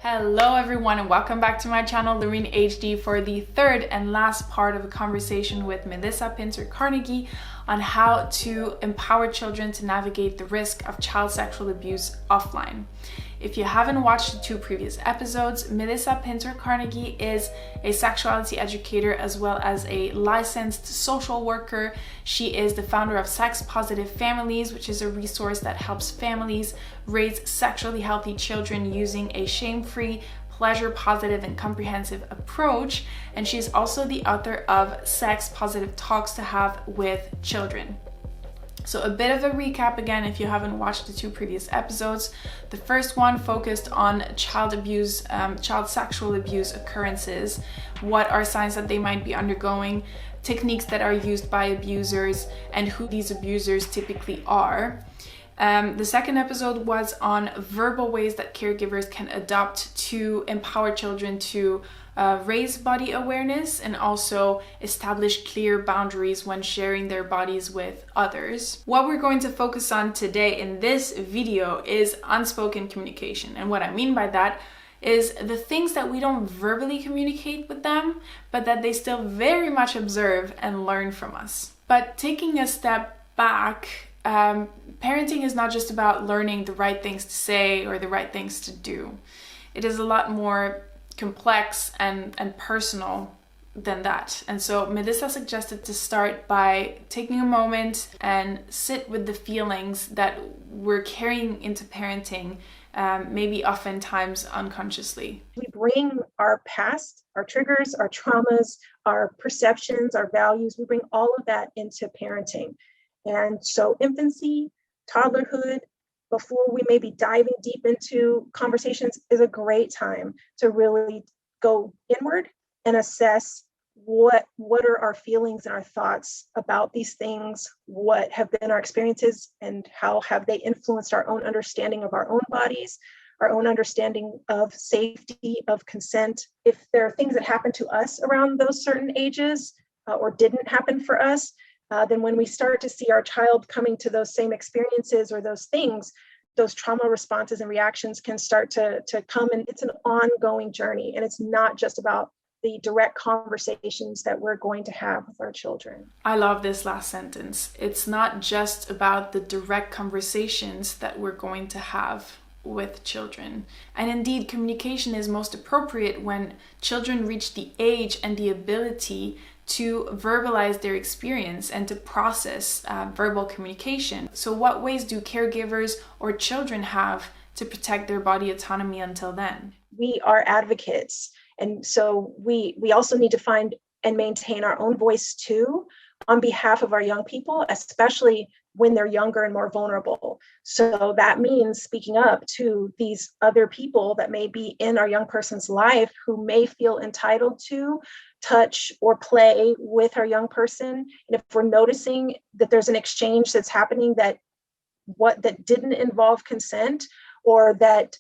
Hello everyone and welcome back to my channel, the RAINN HD, for the third and last part of a conversation with Melissa Pintor Carnagey on how to empower children to navigate the risk of child sexual abuse offline. If you haven't watched the two previous episodes, Melissa Pintor Carnagey is a sexuality educator as well as a licensed social worker. She is the founder of Sex Positive Families, which is a resource that helps families raise sexually healthy children using a shame-free, pleasure positive and comprehensive approach. And she's also the author of Sex Positive Talks to Have with Children. So a bit of a recap again, if you haven't watched the two previous episodes. The first one focused on child abuse, child sexual abuse occurrences. What are signs that they might be undergoing, techniques that are used by abusers, and who these abusers typically are. The second episode was on verbal ways that caregivers can adopt to empower children to raise body awareness and also establish clear boundaries when sharing their bodies with others. What we're going to focus on today in this video is unspoken communication. And what I mean by that is the things that we don't verbally communicate with them, but that they still very much observe and learn from us. But taking a step back, parenting is not just about learning the right things to say or the right things to do. It is a lot more complex and personal than that. And so Melissa suggested to start by taking a moment and sit with the feelings that we're carrying into parenting, maybe oftentimes unconsciously. We bring our past, our triggers, our traumas, our perceptions, our values, we bring all of that into parenting. And so infancy, toddlerhood, before we may be diving deep into conversations, is a great time to really go inward and assess what are our feelings and our thoughts about these things, what have been our experiences, and how have they influenced our own understanding of our own bodies, our own understanding of safety, of consent. If there are things that happen to us around those certain ages or didn't happen for us, then when we start to see our child coming to those same experiences or those things, those trauma responses and reactions can start to come, and it's an ongoing journey. And it's not just about the direct conversations that we're going to have with our children. I love this last sentence. It's not just about the direct conversations that we're going to have with children. And indeed, communication is most appropriate when children reach the age and the ability to verbalize their experience and to process verbal communication. So what ways do caregivers or children have to protect their body autonomy until then? We are advocates. And so we also need to find and maintain our own voice too, on behalf of our young people, especially when they're younger and more vulnerable. So that means speaking up to these other people that may be in our young person's life who may feel entitled to touch or play with our young person. And if we're noticing that there's an exchange that's happening that didn't involve consent, or that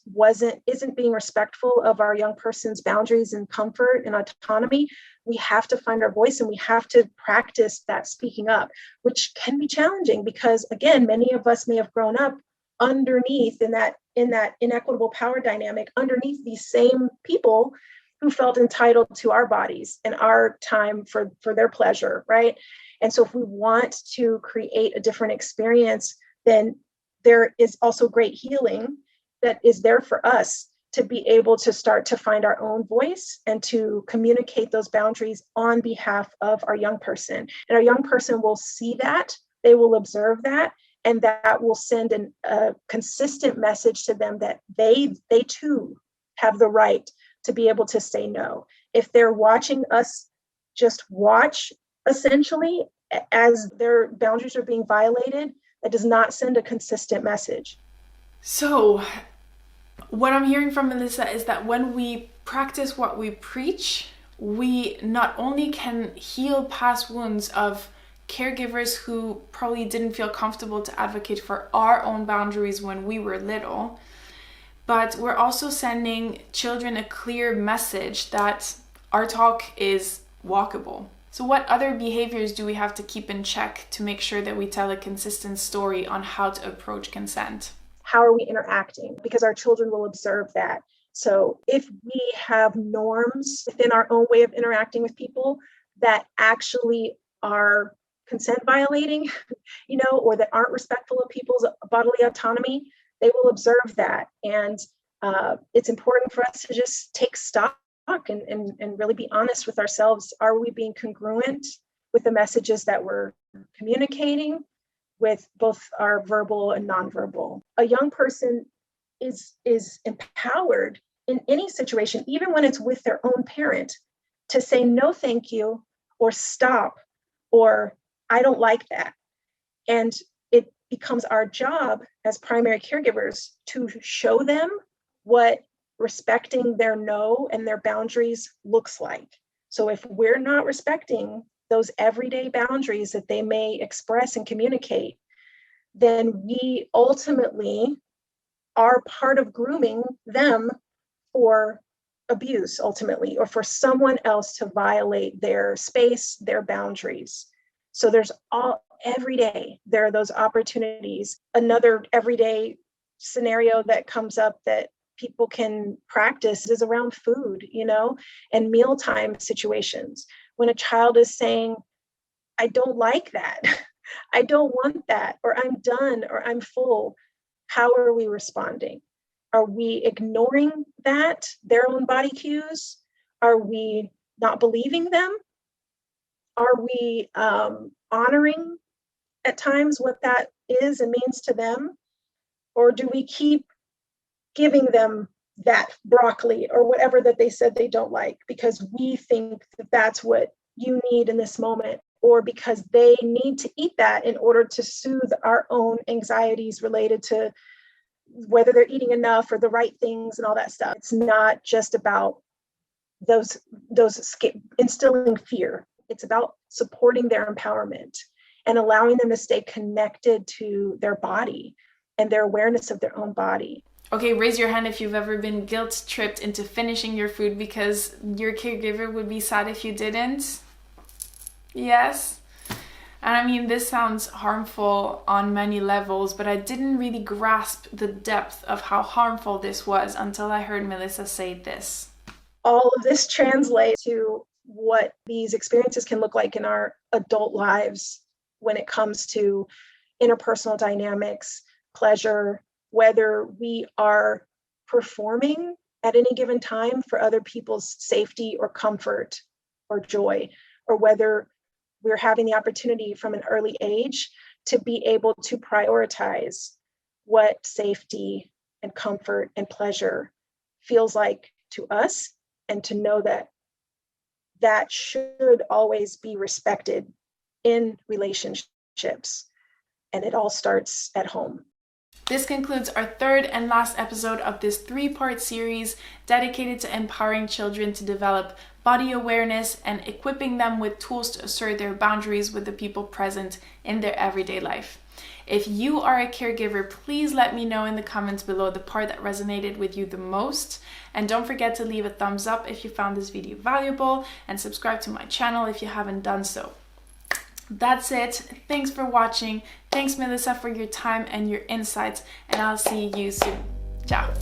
isn't being respectful of our young person's boundaries and comfort and autonomy, we have to find our voice and we have to practice that speaking up, which can be challenging because, again, many of us may have grown up underneath in that inequitable power dynamic, underneath these same people who felt entitled to our bodies and our time for their pleasure, right? And so if we want to create a different experience, then there is also great healing that is there for us to be able to start to find our own voice and to communicate those boundaries on behalf of our young person. And our young person will see that, they will observe that, and that will send a consistent message to them that they too have the right to be able to say no. If they're watching us just watch, essentially, as their boundaries are being violated, that does not send a consistent message. So what I'm hearing from Melissa is that when we practice what we preach, we not only can heal past wounds of caregivers who probably didn't feel comfortable to advocate for our own boundaries when we were little, but we're also sending children a clear message that our talk is walkable. So what other behaviors do we have to keep in check to make sure that we tell a consistent story on how to approach consent? How are we interacting? Because our children will observe that. So if we have norms within our own way of interacting with people that actually are consent violating, or that aren't respectful of people's bodily autonomy, they will observe that. And it's important for us to just take stock and really be honest with ourselves. Are we being congruent with the messages that we're communicating with both our verbal and nonverbal? A young person is empowered in any situation, even when it's with their own parent, to say no thank you, or stop, or I don't like that. And it becomes our job as primary caregivers to show them what respecting their no and their boundaries looks like. So if we're not respecting those everyday boundaries that they may express and communicate, then we ultimately are part of grooming them for abuse, ultimately, or for someone else to violate their space, their boundaries. So there's every day, there are those opportunities. Another everyday scenario that comes up that people can practice is around food, and mealtime situations. When a child is saying, I don't like that, I don't want that, or I'm done, or I'm full, how are we responding? Are we ignoring that, their own body cues? Are we not believing them? Are we honoring at times what that is and means to them? Or do we keep giving them that broccoli or whatever that they said they don't like because we think that that's what you need in this moment, or because they need to eat that in order to soothe our own anxieties related to whether they're eating enough or the right things and all that stuff? It's not just about those instilling fear. It's about supporting their empowerment and allowing them to stay connected to their body and their awareness of their own body. Okay, raise your hand if you've ever been guilt tripped into finishing your food because your caregiver would be sad if you didn't. Yes. And I mean, this sounds harmful on many levels, but I didn't really grasp the depth of how harmful this was until I heard Melissa say this. All of this translates to what these experiences can look like in our adult lives when it comes to interpersonal dynamics, pleasure, whether we are performing at any given time for other people's safety or comfort or joy, or whether we're having the opportunity from an early age to be able to prioritize what safety and comfort and pleasure feels like to us, and to know that that should always be respected in relationships. And it all starts at home. This concludes our third and last episode of this 3-part series dedicated to empowering children to develop body awareness and equipping them with tools to assert their boundaries with the people present in their everyday life. If you are a caregiver, please let me know in the comments below the part that resonated with you the most. And don't forget to leave a thumbs up if you found this video valuable, and subscribe to my channel if you haven't done so. That's it. Thanks for watching. Thanks, Melissa, for your time and your insights, and I'll see you soon. Ciao.